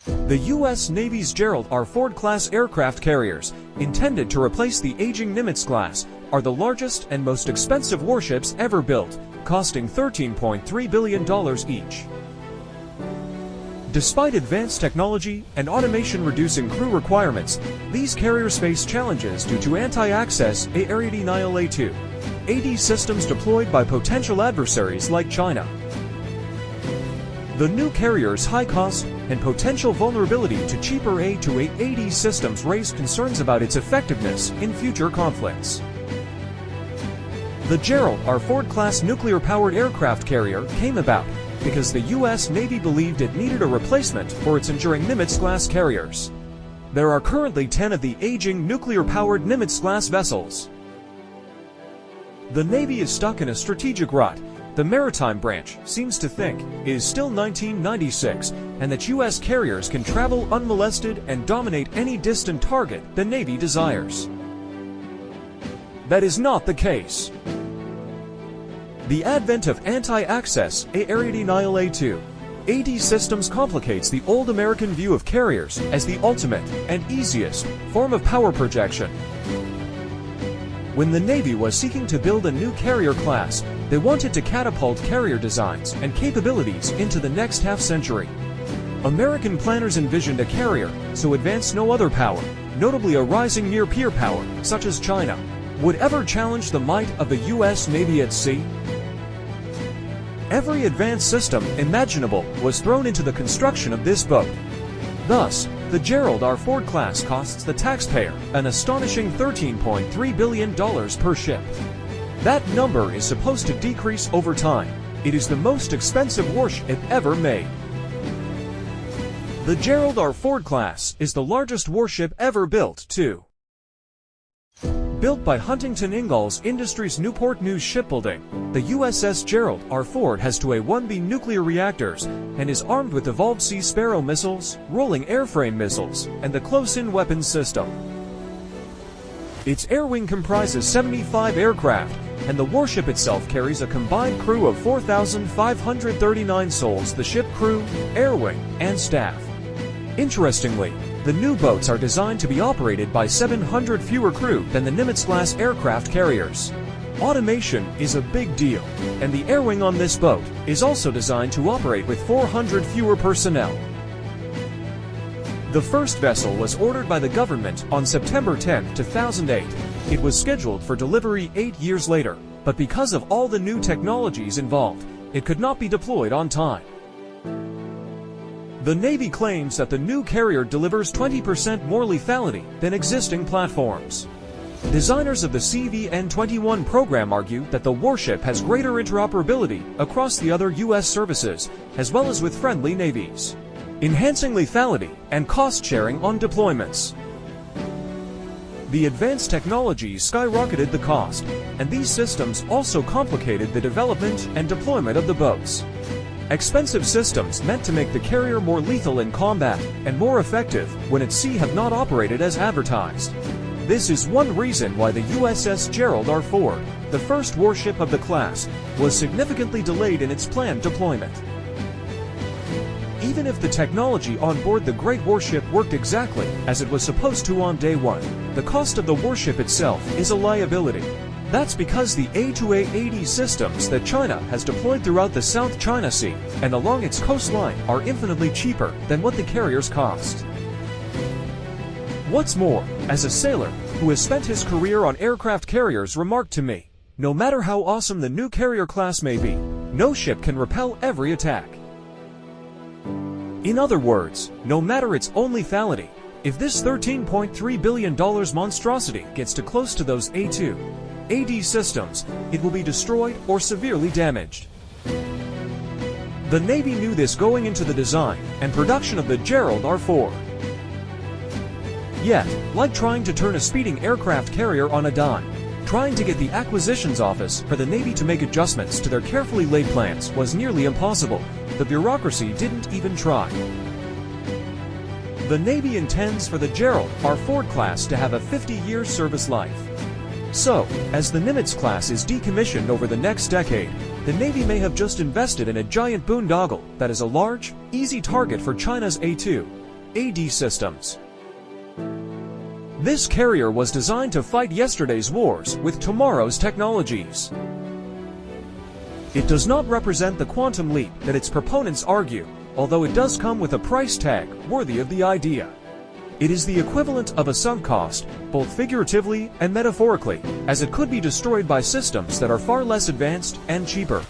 The U.S. Navy's Gerald R. Ford-class aircraft carriers, intended to replace the aging Nimitz class, are the largest and most expensive warships ever built, costing $13.3 billion each. Despite advanced technology and automation reducing crew requirements, these carriers face challenges due to anti-access A-Ariete-Nihil-A2 AD systems deployed by potential adversaries like China. The new carrier's high cost and potential vulnerability to cheaper A-to-A AD systems raise concerns about its effectiveness in future conflicts. The Gerald R. Ford-class nuclear-powered aircraft carrier came about because the U.S. Navy believed it needed a replacement for its enduring Nimitz-class carriers. There are currently 10 of the aging nuclear-powered Nimitz-class vessels. The Navy is stuck in a strategic rut. The maritime branch seems to think it is still 1996 and that U.S. carriers can travel unmolested and dominate any distant target the Navy desires. That is not the case. The advent of anti-access A-Ariete-Nihil-A2 AD systems complicates the old American view of carriers as the ultimate and easiest form of power projection. When the Navy was seeking to build a new carrier class, they wanted to catapult carrier designs and capabilities into the next half-century. American planners envisioned a carrier so advanced no other power, notably a rising near-peer power, such as China, would ever challenge the might of the U.S. Navy at sea. Every advanced system imaginable was thrown into the construction of this boat. Thus, the Gerald R. Ford class costs the taxpayer an astonishing $13.3 billion per ship. That number is supposed to decrease over time. It is the most expensive warship ever made. The Gerald R. Ford class is the largest warship ever built, too. Built by Huntington Ingalls Industries Newport News Shipbuilding, the USS Gerald R. Ford has 2A-1B nuclear reactors and is armed with Evolved Sea Sparrow missiles, rolling airframe missiles, and the close-in weapons system. Its air wing comprises 75 aircraft, and the warship itself carries a combined crew of 4,539 souls: the ship crew, air wing, and staff. Interestingly, the new boats are designed to be operated by 700 fewer crew than the Nimitz-class aircraft carriers. Automation is a big deal, and the air wing on this boat is also designed to operate with 400 fewer personnel. The first vessel was ordered by the government on September 10, 2008. It was scheduled for delivery 8 years later, but because of all the new technologies involved, it could not be deployed on time. The Navy claims that the new carrier delivers 20% more lethality than existing platforms. Designers of the CVN-21 program argue that the warship has greater interoperability across the other U.S. services, as well as with friendly navies, enhancing lethality and cost-sharing on deployments. The advanced technologies skyrocketed the cost, and these systems also complicated the development and deployment of the boats. Expensive systems meant to make the carrier more lethal in combat and more effective when at sea have not operated as advertised. This is one reason why the USS Gerald R. Ford, the first warship of the class, was significantly delayed in its planned deployment. Even if the technology on board the great warship worked exactly as it was supposed to on day one, the cost of the warship itself is a liability. That's because the A-to-A AD systems that China has deployed throughout the South China Sea and along its coastline are infinitely cheaper than what the carriers cost. What's more, as a sailor who has spent his career on aircraft carriers remarked to me, no matter how awesome the new carrier class may be, no ship can repel every attack. In other words, no matter its own lethality, if this $13.3 billion monstrosity gets too close to those A-2 AD systems, it will be destroyed or severely damaged. The Navy knew this going into the design and production of the Gerald R. Ford. Yet, like trying to turn a speeding aircraft carrier on a dime, trying to get the acquisitions office for the Navy to make adjustments to their carefully laid plans was nearly impossible. The bureaucracy didn't even try. The Navy intends for the Gerald R. Ford class to have a 50-year service life. So, as the Nimitz class is decommissioned over the next decade, the Navy may have just invested in a giant boondoggle that is a large, easy target for China's A-2 AD systems. This carrier was designed to fight yesterday's wars with tomorrow's technologies. It does not represent the quantum leap that its proponents argue, although it does come with a price tag worthy of the idea. It is the equivalent of a sunk cost, both figuratively and metaphorically, as it could be destroyed by systems that are far less advanced and cheaper.